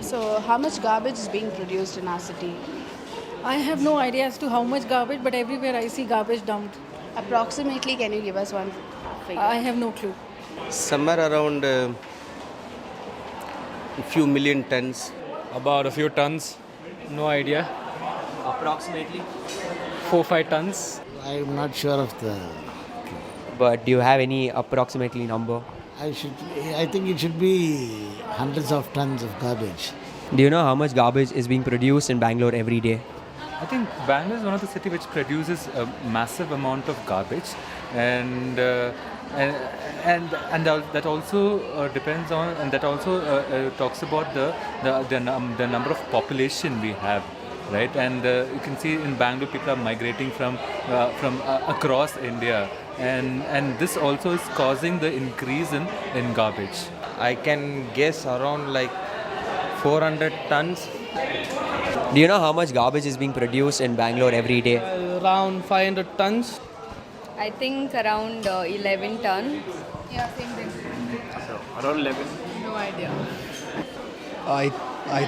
So, how much garbage is being produced in our city? I have no idea as to how much garbage, but everywhere I see garbage dumped. Approximately, can you give us one figure? I have no clue. Somewhere around a few million tons. About a few tons, no idea. Approximately. 4-5 tons. I'm not sure of the. But do you have any approximately number? I think it should be hundreds of tons of garbage. Do you know how much garbage is being produced in Bangalore every day? I think Bangalore is one of the cities which produces a massive amount of garbage, and that also depends on, and that also talks about the number of population we have, right? And you can see in Bangalore people are migrating from across India, and this also is causing the increase in garbage. I can guess around like 400 tons. Do you know how much garbage is being produced in Bangalore every day? Around 500 tons. I think around 11 tons. Yeah, same thing. So, around 11. No idea. I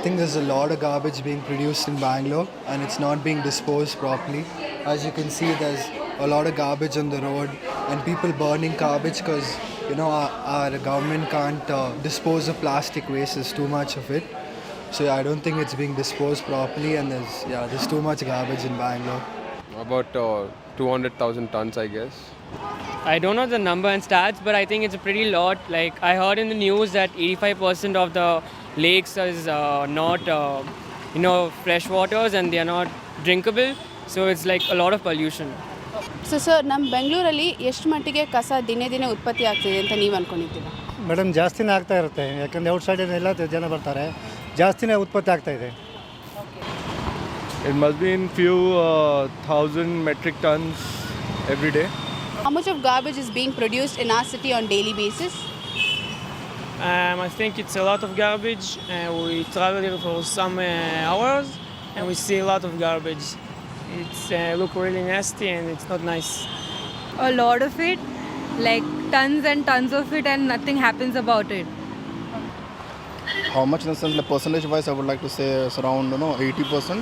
think there's a lot of garbage being produced in Bangalore and it's not being disposed properly. As you can see, there's a lot of garbage on the road and people burning garbage because our government can't dispose of plastic waste. There's too much of it. So I don't think it's being disposed properly, and there's too much garbage in Bangalore. About 200,000 tons, I guess. I don't know the number and stats, but I think it's a pretty lot. Like I heard in the news that 85% of the lakes is not, fresh waters, and they are not drinkable. So it's like a lot of pollution. So, sir, ನಮ್ಮ ಬೆಂಗಳೂರಲ್ಲಿ ಎಷ್ಟು ಮಟ್ಟಿಗೆ ಕಸ ದಿನೇ ದಿನೇ ಉತ್ಪತ್ತಿ ಆಗ್ತಿದೆ ಅಂತ ನೀವು ಅನ್ಕೊಂಡಿದ್ದೀರಾ? ಮೇಡಮ್ ಜಾಸ್ತಿನೇ ಆಗ್ತಾ ಇರುತ್ತೆ, ಯಾಕಂದರೆ ಔಟ್ಸೈಡೆಲ್ಲ ಜನ ಬರ್ತಾರೆ, ಜಾಸ್ತಿನೇ ಉತ್ಪತ್ತಿ ಆಗ್ತಾ ಇದೆ. It must be in few thousand metric tons every day. How much of garbage is being produced in our city on daily basis? I think it's a lot of garbage. We travel here for some hours, and we see a lot of garbage. It's look really nasty, and it's not nice. A lot of it, like tons and tons of it, and nothing happens about it. How much in the sense, like percentage wise, I would like to say it's around 80%.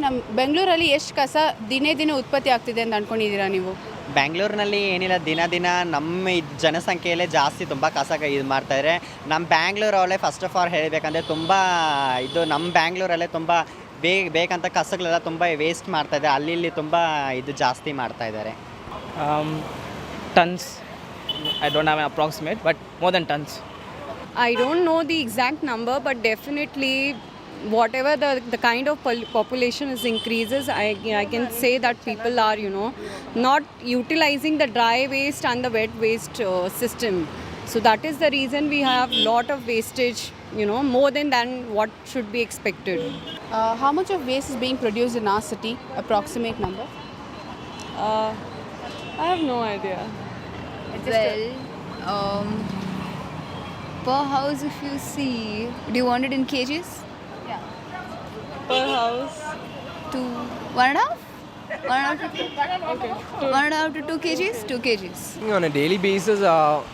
ನಮ್ಮ ಬೆಂಗಳೂರಲ್ಲಿ ಎಷ್ಟು ಕಸ ದಿನೇ ದಿನೇ ಉತ್ಪತ್ತಿ ಆಗ್ತಿದೆ ಅಂತ ಅನ್ಕೊಂಡಿದ್ದೀರಾ ನೀವು? ಬ್ಯಾಂಗ್ಳೂರಿನಲ್ಲಿ ಏನಿಲ್ಲ, ದಿನ ನಮ್ಮ ಜನಸಂಖ್ಯೆಯಲ್ಲೇ ಜಾಸ್ತಿ ತುಂಬ ಕಸ ಇದು ಮಾಡ್ತಾಯಿದ್ದಾರೆ. ನಮ್ಮ ಬ್ಯಾಂಗ್ಳೂರಲ್ಲೇ ಫಸ್ಟ್ ಆಫ್ ಆಲ್ ಹೇಳಬೇಕಂದ್ರೆ ತುಂಬ ನಮ್ಮ ಬ್ಯಾಂಗ್ಳೂರಲ್ಲೇ ತುಂಬ ಬೇಕಂತ ಕಸಗಳೆಲ್ಲ ತುಂಬ ವೇಸ್ಟ್ ಮಾಡ್ತಾಯಿದ್ದಾರೆ. ಅಲ್ಲಿ ತುಂಬ ಇದು ಜಾಸ್ತಿ ಮಾಡ್ತಾಯಿದ್ದಾರೆ. Tons. I don't have an approximate, but more than tons. I don't know the exact number, but definitely whatever the kind of population is increases, I can say that people are, not utilizing the dry waste and the wet waste system. So that is the reason we have lot of wastage, more than what should be expected. How much of waste is being produced in our city? Approximate number? I have no idea. Well, per house, if you see, do you want it in kgs? Yeah. Per house. 1.5? 1.5 to 2 kgs? 2 kgs. On a daily basis,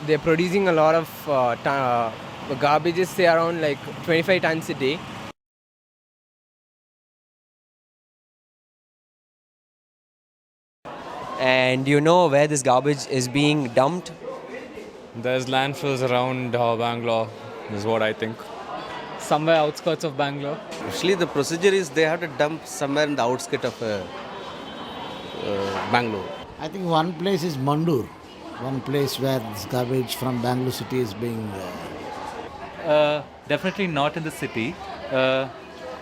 they're producing a lot of garbages, say around like 25 tons a day. And do you know where this garbage is being dumped? There's landfills around Bangalore, is what I think. Somewhere outskirts of Bangalore. Actually, the procedure is they have to dump somewhere in the outskirts of Bangalore. I think one place is Mandur, one place where this garbage from Bangalore city is being. Definitely not in the city.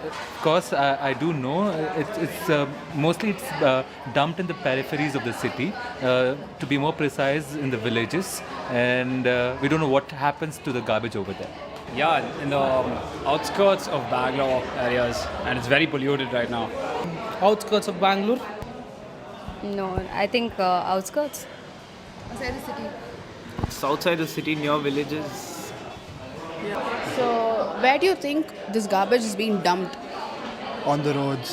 Of course, I do know it's mostly dumped in the peripheries of the city, to be more precise in the villages, and we don't know what happens to the garbage over there. Yeah, in the outskirts of Bangalore areas, and it's very polluted right now. Outskirts of Bangalore? No, I think outskirts. Outside the city. It's outside the city, near villages. So, where do you think this garbage is being dumped? On the roads.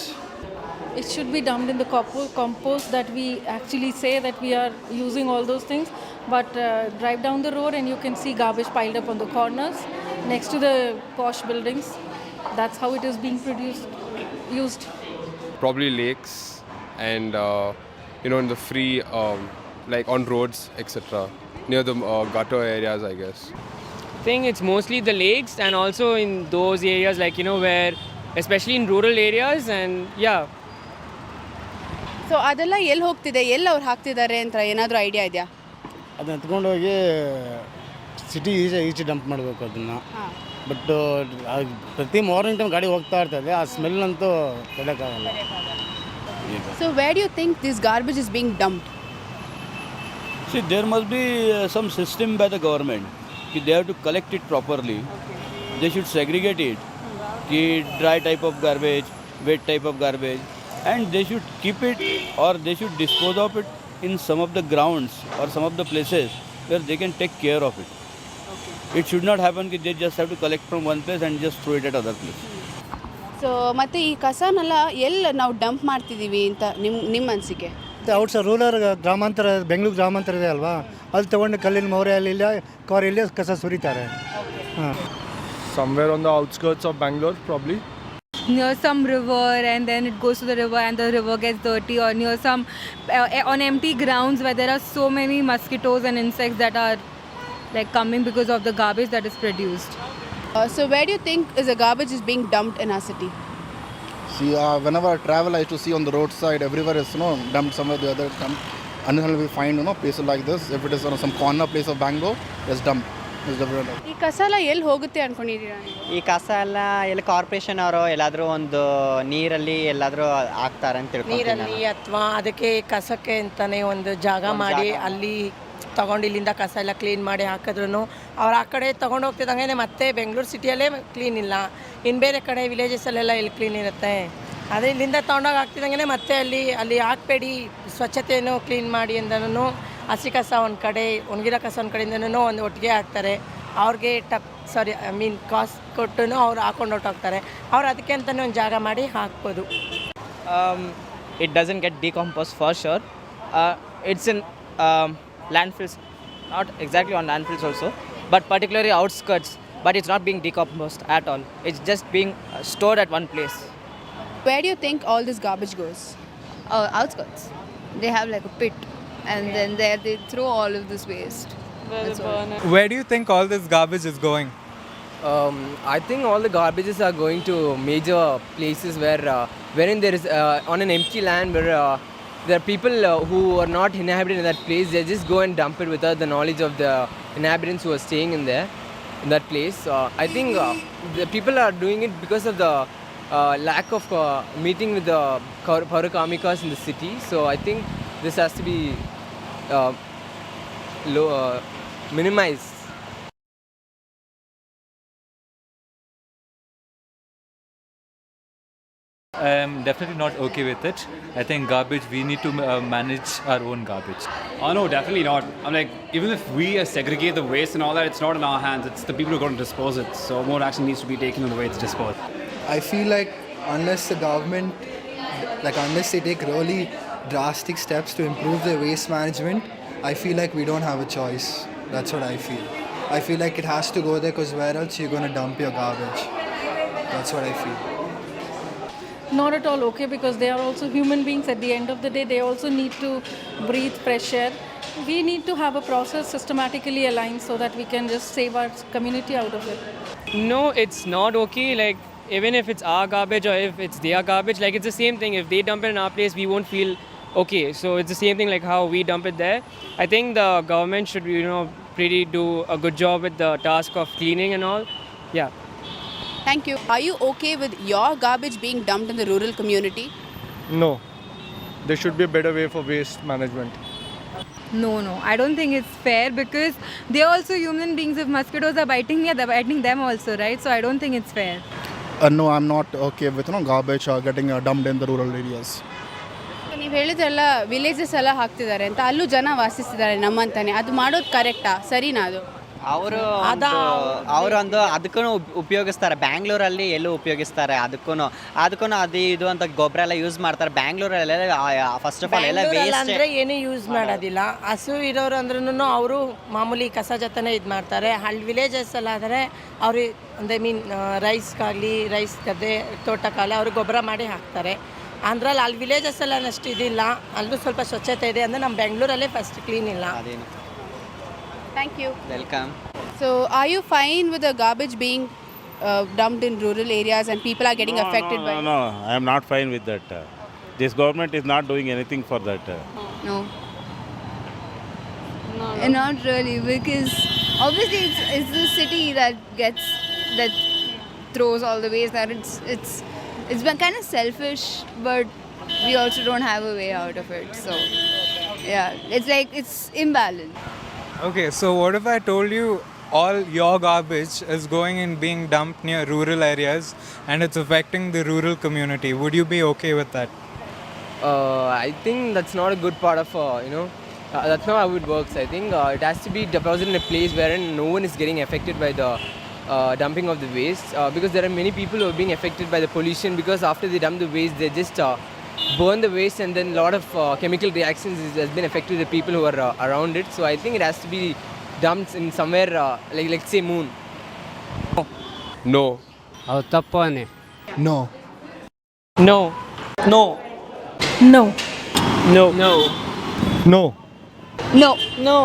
It should be dumped in the compost that we actually say that we are using all those things. But drive down the road and you can see garbage piled up on the corners next to the posh buildings. That's how it is being used. Probably lakes and in the free like on roads, etc., near the gutter areas, I guess. I think it's mostly the lakes and also in those areas like where especially in rural areas and yeah. So ಅದೆಲ್ಲ ಎಲ್ಲಿ ಹೋಗ್ತಿದೆ, ಎಲ್ಲಿ ಅವ್ರು ಹಾಕ್ತಿದ್ದಾರೆ ಅಂತ ಏನಾದರೂ idea ಇದೆಯಾ? ಅದನ್ನ ಎತ್ಕೊಂಡೋಗಿ ಸಿಟಿ ಈಚೆ ಡಂಪ್ ಮಾಡಬೇಕು ಅದನ್ನು. ಬಟ್ ಪ್ರತಿ ಮಾರ್ನಿಂಗ್ ಟೈಮ್ ಗಾಡಿ ಹೋಗ್ತಾ ಇರ್ತದೆ, ಆ ಸ್ಮೆಲ್ ಅಂತೂ ತಡೆಯೋಕ್ಕಾಗಲ್ಲ. So where do you think this garbage is being dumped? See, there must be some system by the government. They have to collect it properly. They should segregate it. Dry type of garbage, wet type of garbage. And they should keep it or they should dispose of it in some of the grounds or some of the places where they can take care of it. It should not happen that they just have to collect from one place and just throw it at other place. So ಮತ್ತು ಈ ಕಸನೆಲ್ಲ ಎಲ್ಲಿ ನಾವು dump ಮಾಡ್ತಿದ್ದೀವಿ ಅಂತ ನಿಮ್ಮ ಅನಿಸಿಕೆ? Outside rural ಗ್ರಾಮಾಂತರ, ಬೆಂಗಳೂರು ಗ್ರಾಮಾಂತರ ಇದೆ ಅಲ್ವಾ, ಅಲ್ಲಿ ತೊಗೊಂಡು ಕಲ್ಲಿನ ಮೌರ್ಯಲ್ಲಿ ಕಾರಲ್ಲಿ ಕಸ ಸುರಿತಾರೆ. Somewhere on the outskirts of Bangalore, probably. Near some river, and then it goes to the river and the river gets dirty, or near some on empty grounds where there are so many mosquitoes and insects that are like coming because of the garbage that is produced. So where do you think is the garbage is being dumped in our city? See, whenever I travel, I used to see on the roadside, everywhere is dumped somewhere the other. Until we find places like this, if it is some corner place of Bangalore, it's dumped. ಈ ಕಸ ಎಲ್ಲ ಎಲ್ಲಿ ಹೋಗುತ್ತೆ ಅನ್ಕೊಂಡಿದ್ದೀರಾ? ಈ ಕಸ ಎಲ್ಲ ಎಲ್ಲಿ corporation ಅವರು ಎಲ್ಲಾದರೂ ಒಂದು ನೀರಲ್ಲಿ ಎಲ್ಲಾದರೂ ಹಾಕ್ತಾರೆ ಅಂತ ನೀರಲ್ಲಿ ಅಥವಾ ಅದಕ್ಕೆ ಕಸಕ್ಕೆ ಅಂತಲೇ ಒಂದು ಜಾಗ ಮಾಡಿ ಅಲ್ಲಿ ತಗೊಂಡು ಇಲ್ಲಿಂದ ಕಸ ಎಲ್ಲ ಕ್ಲೀನ್ ಮಾಡಿ ಹಾಕಿದ್ರು ಅವ್ರು ಆ ಕಡೆ ತೊಗೊಂಡು ಹೋಗ್ತಿದ್ದಂಗೆ ಮತ್ತೆ ಬೆಂಗಳೂರು ಸಿಟಿಯಲ್ಲೇ ಕ್ಲೀನ್ ಇಲ್ಲ, ಇನ್ನು ಬೇರೆ ಕಡೆ ವಿಲೇಜಸಲ್ಲೆಲ್ಲ ಎಲ್ಲಿ ಕ್ಲೀನ್ ಇರುತ್ತೆ. ಅದೇ ಇಲ್ಲಿಂದ ತೊಗೊಂಡೋಗಿ ಹಾಕ್ತಿದ್ದಂಗೆ ಮತ್ತೆ ಅಲ್ಲಿ ಹಾಕಬೇಡಿ, ಸ್ವಚ್ಛತೆಯನ್ನು ಕ್ಲೀನ್ ಮಾಡಿ ಅಂದನೂ ಹಸಿ ಕಸ ಒಂದು ಕಡೆ, ಒಣಗಿರೋ ಕಸ ಒಂದು ಕಡೆಯಿಂದನೂ ಒಂದು ಒಟ್ಟಿಗೆ ಹಾಕ್ತಾರೆ. ಅವ್ರಿಗೆ ಕಾಸ್ಟ್ ಕೊಟ್ಟು ಅವ್ರು ಹಾಕೊಂಡು ಹೊಟ್ಟೋಗ್ತಾರೆ. ಅವ್ರು ಅದಕ್ಕೆ ಅಂತಲೇ ಒಂದು ಜಾಗ ಮಾಡಿ ಹಾಕ್ಬೋದು. It doesn't get decomposed for sure. It's in landfills, not exactly on landfills also, but particularly outskirts, but it's not being decomposed at all. It's just being stored at one place. Where do you think all this garbage goes? Outskirts. They have like a pit, and then there they throw all of this waste. Where do you think all this garbage is going? I think all the garbages are going to major places wherein there is on an empty land where there are people who are not inhabited in that place. They just go and dump it without the knowledge of the inhabitants who are staying in that place. I think the people are doing it because of the lack of meeting with the Paurakarmikas in the city. So I think this has to be minimized. I am definitely not okay with it. I think garbage, we need to manage our own garbage. Oh no, definitely not. I'm like, even if we segregate the waste and all that, it's not in our hands. It's the people who are going to dispose it. So more action needs to be taken on the way it's disposed. I feel like unless the government, unless they take really drastic steps to improve their waste management, I feel like we don't have a choice. That's what I feel. I feel like it has to go there, because where else you're going to dump your garbage? That's what I feel. Not at all okay, because they are also human beings. At the end of the day, they also need to breathe fresh air. We need to have a process systematically aligned so that we can just save our community out of it. No, it's not okay. Like, even if it's our garbage or if it's their garbage, like it's the same thing. If they dump it in our place, we won't feel okay. So it's the same thing like how we dump it there. I think the government should, pretty do a good job with the task of cleaning and all. Yeah. Thank you. Are you okay with your garbage being dumped in the rural community? No. There should be a better way for waste management. No, I don't think it's fair, because they are also human beings. If mosquitoes are biting me, they're biting them also, right? So I don't think it's fair. No, I'm not okay with garbage getting dumped in the rural areas. ನೀವು ಹೇಳಿದ್ರಲ್ಲ villages ಎಲ್ಲ ಹಾಕ್ತಿದ್ದಾರೆ ಅಂತ, ಅಲ್ಲೂ ಜನ ವಾಸಿಸ್ತಿದ್ದಾರೆ ನಮ್ಮಂತಾನೆ, ಅದು ಮಾಡೋದು ಕರೆಕ್ಟಾ, ಸರಿನಾ ಅದು? ಅವರೊಂದು ಅದಕ್ಕೂ ಉಪಯೋಗಿಸ್ತಾರೆ. ಬ್ಯಾಂಗ್ಳೂರಲ್ಲಿ ಎಲ್ಲೂ ಉಪಯೋಗಿಸ್ತಾರೆ ಅದಕ್ಕೂ ಅದು ಇದು ಅಂತ ಗೊಬ್ಬರ ಎಲ್ಲ ಯೂಸ್ ಮಾಡ್ತಾರೆ. ಬ್ಯಾಂಗ್ಳೂರಲ್ಲೆಲ್ಲ ಫಸ್ಟ್ ಆಫ್ ಆಲ್ ಎಲ್ಲ ವೇಸ್ಟ್ ಅಂದರೆ ಏನು ಯೂಸ್ ಮಾಡೋದಿಲ್ಲ. ಹಸು ಇರೋರು ಅಂದ್ರೂ ಅವರು ಮಾಮೂಲಿ ಕಸ ಜೊತೆನೇ ಇದು ಮಾಡ್ತಾರೆ. ವಿಲೇಜಸ್ ಎಲ್ಲ ಆದರೆ ಅವರು ಅಂದರೆ ರೈಸ್ಗಾಗಲಿ ರೈಸ್ ಗದ್ದೆ ತೋಟಕ್ಕಾಗಲಿ ಅವರು ಗೊಬ್ಬರ ಮಾಡಿ ಹಾಕ್ತಾರೆ. ಅಂದ್ರಲ್ಲಿ ಅಲ್ಲಿ ವಿಲೇಜಸ್ ಎಲ್ಲ ಅಷ್ಟು ಇದಿಲ್ಲ, ಅಲ್ಲೂ ಸ್ವಲ್ಪ ಸ್ವಚ್ಛತೆ ಇದೆ. ಅಂದರೆ ನಮ್ಮ ಬೆಂಗಳೂರಲ್ಲೇ ಫಸ್ಟ್ ಕ್ಲೀನ್ ಇಲ್ಲ. Thank you. Welcome. So, are you fine with the garbage being dumped in rural areas and people are getting affected by it? No, I am not fine with that. This government is not doing anything for that. No. Not really, because obviously it's the city that throws all the waste. That it's been kind of selfish, but we also don't have a way out of it. So yeah, it's like it's imbalanced. Okay, so what if I told you all your garbage is going and being dumped near rural areas and it's affecting the rural community? Would you be okay with that? I think that's not a good part of, that's not how it works. I think it has to be deposited in a place wherein no one is getting affected by the dumping of the waste, because there are many people who are being affected by the pollution, because after they dump the waste, they just burn the waste, and then a lot of chemical reactions has been affected the people who are around it. So I think it has to be dumped in somewhere like let's say moon. No. ಅದು ತಪ್ಪನೆ. No. No. No. No. No. No. No. No. No.